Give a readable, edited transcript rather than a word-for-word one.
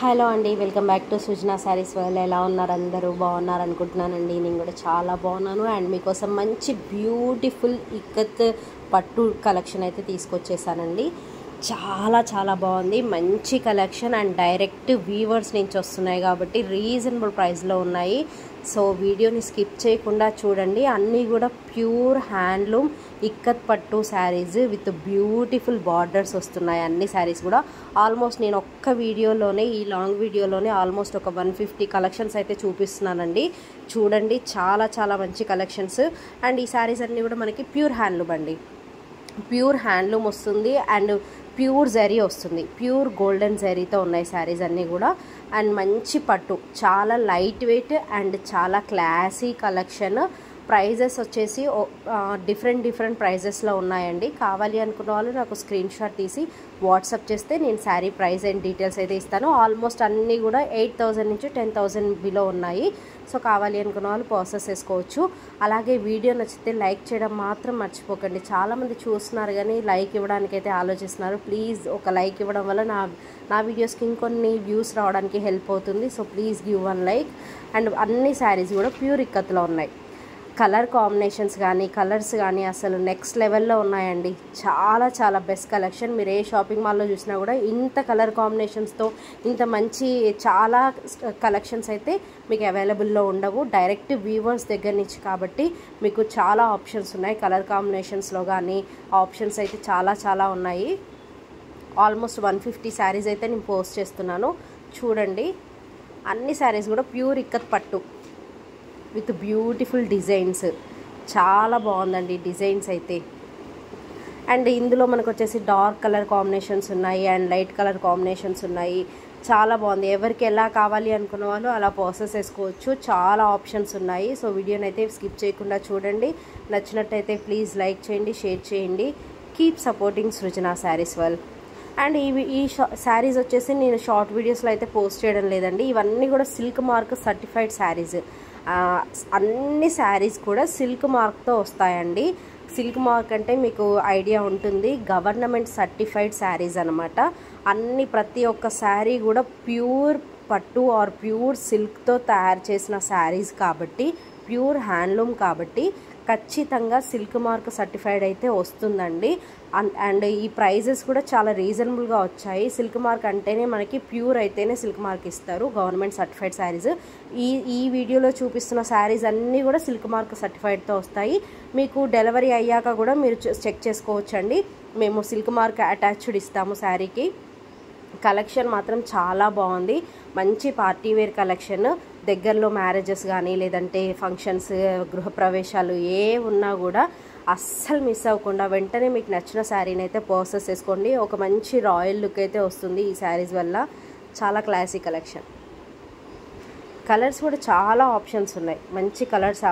Hello అండి, welcome back to Srujana sarees world. ఎలా ఉన్నారు? అందరూ బాగున్నారు అనుకుంటున్నానండి. నేను కూడా చాలా బాగున్నాను. అండ్ మీకోసం మంచి బ్యూటిఫుల్ ఇక్కత్ పట్టు కలెక్షన్ అయితే తీసుకొచ్చేసానండి. చాలా చాలా బాగుంది, మంచి కలెక్షన్ అండ్ డైరెక్ట్ వీవర్స్ నుంచి వస్తున్నాయి కాబట్టి రీజనబుల్ ప్రైస్లో ఉన్నాయి. సో వీడియోని స్కిప్ చేయకుండా చూడండి. అన్నీ కూడా ప్యూర్ హ్యాండ్లూమ్ ఇక్కత్ పట్టు శారీస్ విత్ బ్యూటిఫుల్ బార్డర్స్ వస్తున్నాయి. అన్ని శారీస్ కూడా ఆల్మోస్ట్ నేను ఒక్క వీడియోలోనే, ఈ లాంగ్ వీడియోలోనే ఆల్మోస్ట్ ఒక 150 కలెక్షన్స్ అయితే చూపిస్తున్నానండి. చూడండి, చాలా చాలా మంచి కలెక్షన్స్. అండ్ ఈ శారీస్ అన్నీ కూడా మనకి ప్యూర్ హ్యాండ్లూమ్ అండి. ప్యూర్ హ్యాండ్లూమ్ వస్తుంది అండ్ ప్యూర్ జరీ వస్తుంది. ప్యూర్ గోల్డెన్ జరీతో ఉన్నాయి శారీస్ అన్నీ కూడా. అండ్ మంచి పట్టు, చాలా లైట్ వెయిట్ అండ్ చాలా క్లాసీ కలెక్షన్. ప్రైజెస్ వచ్చేసి డిఫరెంట్ ప్రైజెస్లో ఉన్నాయండి. కావాలి అనుకున్న వాళ్ళు నాకు స్క్రీన్ షాట్ తీసి వాట్సాప్ చేస్తే నేను శారీ ప్రైస్ అండ్ డీటెయిల్స్ అయితే ఇస్తాను. ఆల్మోస్ట్ అన్నీ కూడా 8,000 నుంచి 10,000 బిలో ఉన్నాయి. సో కావాలి అనుకున్న వాళ్ళు ప్రాసెస్ చేసుకోవచ్చు. అలాగే వీడియో నచ్చితే లైక్ చేయడం మాత్రం మర్చిపోకండి. చాలామంది చూస్తున్నారు కానీ లైక్ ఇవ్వడానికి అయితే ఆలోచిస్తున్నారు. ప్లీజ్ ఒక లైక్ ఇవ్వడం వల్ల నా వీడియోస్కి ఇంకొన్ని వ్యూస్ రావడానికి హెల్ప్ అవుతుంది. So please give 1 like. And అన్ని శారీస్ కూడా ప్యూర్ ఇక్కత్లో ఉన్నాయి. కలర్ కాంబినేషన్స్ కానీ కలర్స్ కానీ అసలు నెక్స్ట్ లెవెల్లో ఉన్నాయండి. చాలా చాలా బెస్ట్ కలెక్షన్. మీరు ఏ షాపింగ్ మాల్లో చూసినా కూడా ఇంత కలర్ కాంబినేషన్స్తో ఇంత మంచి చాలా కలెక్షన్స్ అయితే మీకు అవైలబుల్లో ఉండవు. డైరెక్ట్ వీవర్స్ దగ్గర నుంచి కాబట్టి మీకు చాలా ఆప్షన్స్ ఉన్నాయి. కలర్ కాంబినేషన్స్లో కానీ ఆప్షన్స్ అయితే చాలా చాలా ఉన్నాయి. ఆల్మోస్ట్ 150 శారీస్ అయితే నేను పోస్ట్ చేస్తున్నాను. చూడండి, అన్ని శారీస్ కూడా ప్యూర్ ఇక్కత్ పట్టు విత్ బ్యూటిఫుల్ డిజైన్స్. చాలా బాగుందండి డిజైన్స్ అయితే. అండ్ ఇందులో మనకు వచ్చేసి డార్క్ కలర్ కాంబినేషన్స్ ఉన్నాయి అండ్ లైట్ కలర్ కాంబినేషన్స్ ఉన్నాయి. చాలా బాగుంది. ఎవరికి ఎలా కావాలి అనుకున్న వాళ్ళు అలా ప్రాసెస్ చేసుకోవచ్చు. చాలా ఆప్షన్స్ ఉన్నాయి. సో వీడియోని అయితే స్కిప్ చేయకుండా చూడండి. నచ్చినట్టయితే ప్లీజ్ లైక్ చేయండి, షేర్ చేయండి. Keep supporting Srujana sarees world. And ఈ శారీస్ వచ్చేసి నేను షార్ట్ వీడియోస్లో అయితే పోస్ట్ చేయడం లేదండి. ఇవన్నీ కూడా సిల్క్ మార్క్ సర్టిఫైడ్ శారీస్. అన్ని శారీస్ కూడా సిల్క్ మార్క్తో వస్తాయండి. సిల్క్ మార్క్ అంటే మీకు ఐడియా ఉంటుంది, గవర్నమెంట్ సర్టిఫైడ్ శారీస్ అనమాట. ప్రతి ఒక్క శారీ కూడా ప్యూర్ పట్టు ఆర్ ప్యూర్ సిల్క్తో తయారు చేసిన శారీస్ కాబట్టి, ప్యూర్ హ్యాండ్లూమ్ కాబట్టి ఖచ్చితంగా సిల్క్ మార్క్ సర్టిఫైడ్ అయితే వస్తుందండి. అండ్ ఈ ప్రైజెస్ కూడా చాలా రీజనబుల్గా వచ్చాయి. సిల్క్ మార్క్ అంటేనే మనకి ప్యూర్ అయితేనే సిల్క్ మార్క్ ఇస్తారు, గవర్నమెంట్ సర్టిఫైడ్ శారీస్. ఈ వీడియోలో చూపిస్తున్న శారీస్ అన్నీ కూడా సిల్క్ మార్క్ సర్టిఫైడ్తో వస్తాయి. మీకు డెలివరీ అయ్యాక కూడా మీరు చెక్ చేసుకోవచ్చండి. మేము సిల్క్ మార్క్ అటాచ్డ్ ఇస్తాము శారీకి. కలెక్షన్ మాత్రం చాలా బాగుంది. మంచి పార్టీ వేర్ కలెక్షన్. దగ్గరలో మ్యారేజెస్ కానీ లేదంటే ఫంక్షన్స్, గృహప్రవేశాలు ఏ ఉన్నా కూడా అస్సలు మిస్ అవ్వకుండా వెంటనే మీకు నచ్చిన శారీని అయితే పర్చేస్ చేసుకోండి. ఒక మంచి రాయల్ లుక్ అయితే వస్తుంది ఈ శారీస్ వల్ల. చాలా క్లాసీ కలెక్షన్. కలర్స్ కూడా చాలా ఆప్షన్స్ ఉన్నాయి. మంచి కలర్స్